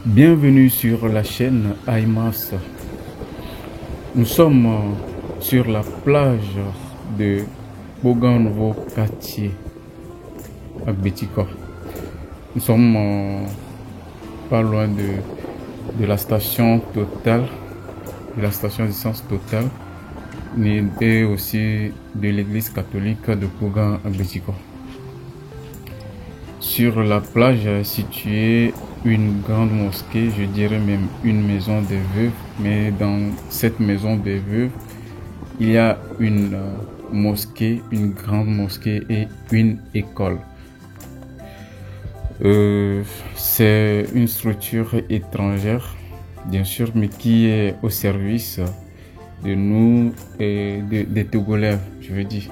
Bienvenue sur la chaîne Aimas. Nous sommes sur la plage de Bogan Nouveau Quartier à Betika. Nous sommes pas loin de la station Total, de la station d'essence Total, et aussi de l'église catholique de Bogan à Betika. Sur la plage est située une grande mosquée, je dirais même une maison des veuves, mais dans cette maison des veuves, il y a une mosquée, une grande mosquée et une école. C'est une structure étrangère, bien sûr, mais qui est au service de nous et des Togolais, je veux dire,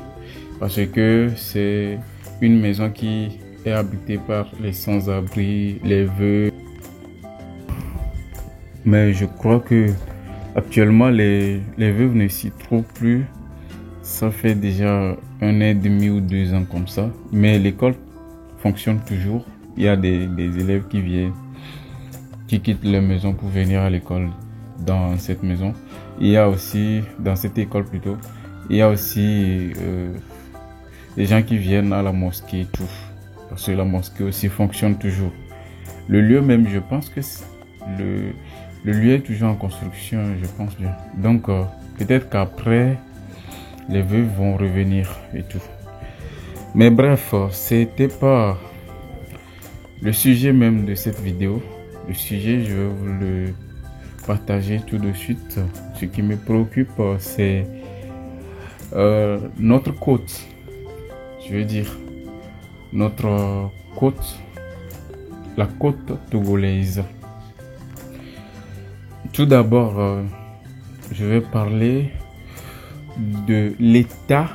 parce que c'est une maison qui est habité par les sans-abri, les veuves. Mais je crois que actuellement les veuves ne s'y trouvent plus. Ça fait déjà 1 an et demi ou 2 ans comme ça. Mais l'école fonctionne toujours. Il y a des élèves qui viennent, qui quittent leur maison pour venir à l'école dans cette maison. Il y a aussi, dans cette école plutôt, il y a aussi des gens qui viennent à la mosquée et tout. Parce que la mosquée aussi fonctionne toujours. Le lieu même, je pense que le lieu est toujours en construction, je pense bien. Donc, peut-être qu'après, les veuves vont revenir et tout. Mais bref, c'était pas le sujet même de cette vidéo. Le sujet, je vais vous le partager tout de suite. Ce qui me préoccupe, c'est notre côte. Je veux dire, notre côte, la côte togolaise. Tout d'abord, je vais parler de l'état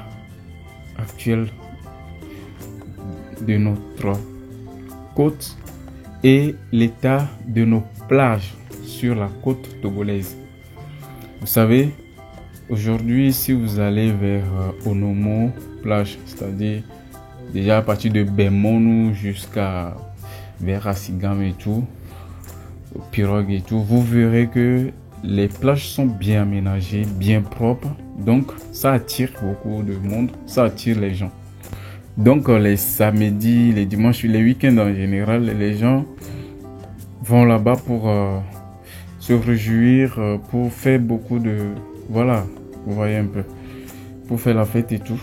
actuel de notre côte et l'état de nos plages sur la côte togolaise. Vous savez, aujourd'hui, si vous allez vers Onomo plage, c'est-à-dire déjà à partir de Bemonou jusqu'à vers Asigam et tout, Pirogue et tout, vous verrez que les plages sont bien aménagées, bien propres. Donc, ça attire beaucoup de monde, ça attire les gens. Donc, les samedis, les dimanches, les week-ends en général, les gens vont là-bas pour se réjouir, pour faire beaucoup de... Voilà, vous voyez un peu, pour faire la fête et tout.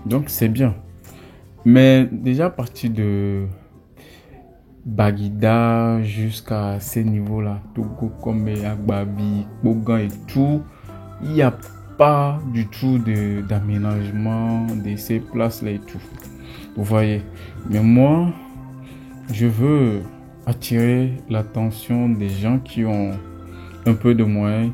Donc, c'est bien. Mais déjà à partir de Baguida jusqu'à ces niveaux-là, Togo, Kombe, Agbabi, Bogan et tout, il n'y a pas du tout d'aménagement de ces places-là et tout. Vous voyez. Mais moi, je veux attirer l'attention des gens qui ont un peu de moyens,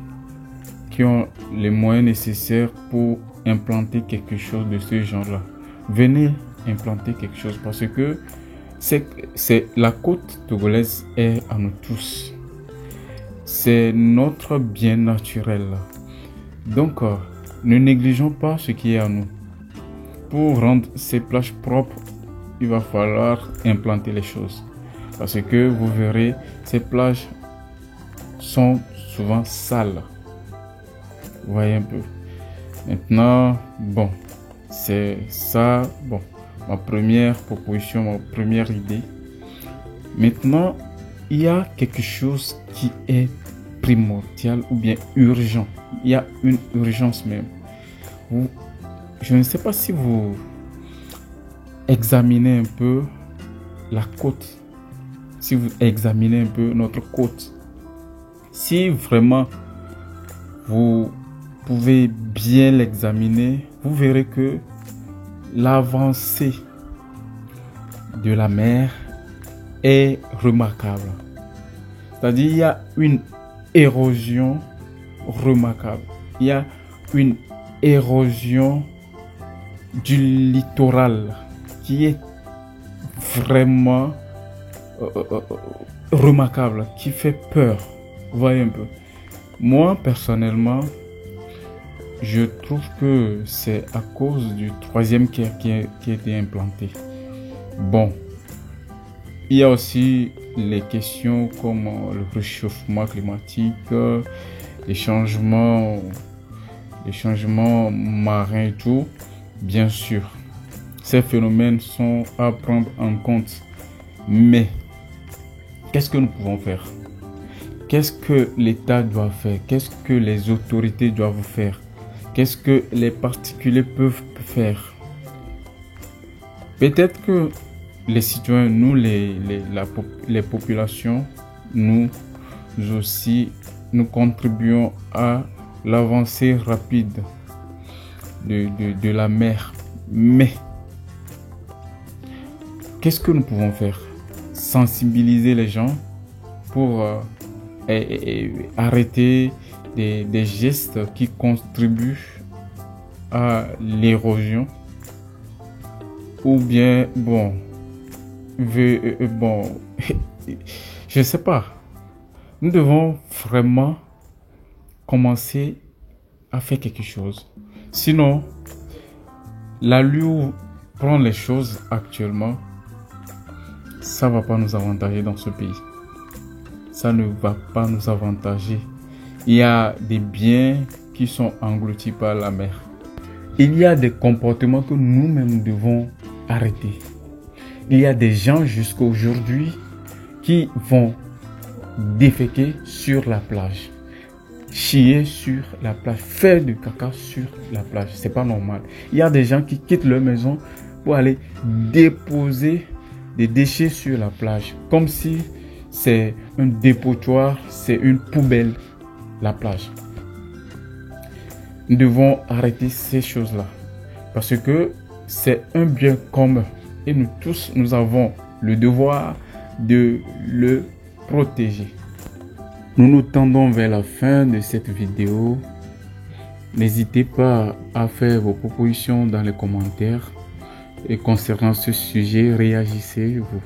qui ont les moyens nécessaires pour implanter quelque chose de ce genre-là. Venez implanter quelque chose parce que c'est la côte togolaise est à nous tous. C'est notre bien naturel. Donc, ne négligeons pas ce qui est à nous. Pour rendre ces plages propres, il va falloir implanter les choses. Parce que vous verrez, ces plages sont souvent sales. Vous voyez un peu. Maintenant, bon, c'est ça, bon, ma première proposition, ma première idée. Maintenant, il y a quelque chose qui est primordial ou bien urgent. Il y a une urgence même. Je ne sais pas si vous examinez un peu la côte. Si vous examinez un peu notre côte. Si vraiment vous pouvez bien l'examiner, vous verrez que l'avancée de la mer est remarquable. C'est-à-dire il y a une érosion remarquable. Il y a une érosion du littoral qui est vraiment remarquable, qui fait peur. Vous voyez un peu. Moi, personnellement, je trouve que c'est à cause du troisième quai qui a été implanté. Bon, Il y a aussi les questions comme le réchauffement climatique, les changements marins et tout. Bien sûr, ces phénomènes sont à prendre en compte. Mais qu'est-ce que nous pouvons faire? Qu'est-ce que l'État doit faire? Qu'est-ce que les autorités doivent faire? Qu'est-ce que les particuliers peuvent faire? Peut-être que les citoyens, nous, les populations, nous aussi, nous contribuons à l'avancée rapide de la mer. Mais, qu'est-ce que nous pouvons faire? Sensibiliser les gens pour arrêter des gestes qui contribuent à l'érosion. Ou bien, bon, je ne sais pas. Nous devons vraiment commencer à faire quelque chose. Sinon, l'allure où prend les choses actuellement, ça ne va pas nous avantager dans ce pays. Ça ne va pas nous avantager. Il y a des biens qui sont engloutis par la mer. Il y a des comportements que nous-mêmes devons arrêter. Il y a des gens jusqu'à aujourd'hui qui vont déféquer sur la plage, chier sur la plage, faire du caca sur la plage. C'est pas normal. Il y a des gens qui quittent leur maison pour aller déposer des déchets sur la plage, comme si c'est un dépotoir, c'est une poubelle, la plage. Nous devons arrêter ces choses-là parce que c'est un bien commun et nous tous, nous avons le devoir de le protéger. Nous nous tendons vers la fin de cette vidéo. N'hésitez pas à faire vos propositions dans les commentaires et concernant ce sujet, réagissez-vous.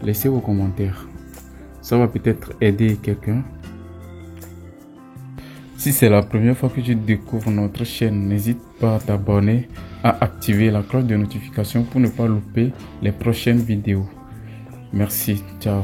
Laissez vos commentaires. Ça va peut-être aider quelqu'un. Si c'est la première fois que tu découvres notre chaîne, n'hésite pas à t'abonner, à activer la cloche de notification pour ne pas louper les prochaines vidéos. Merci, ciao.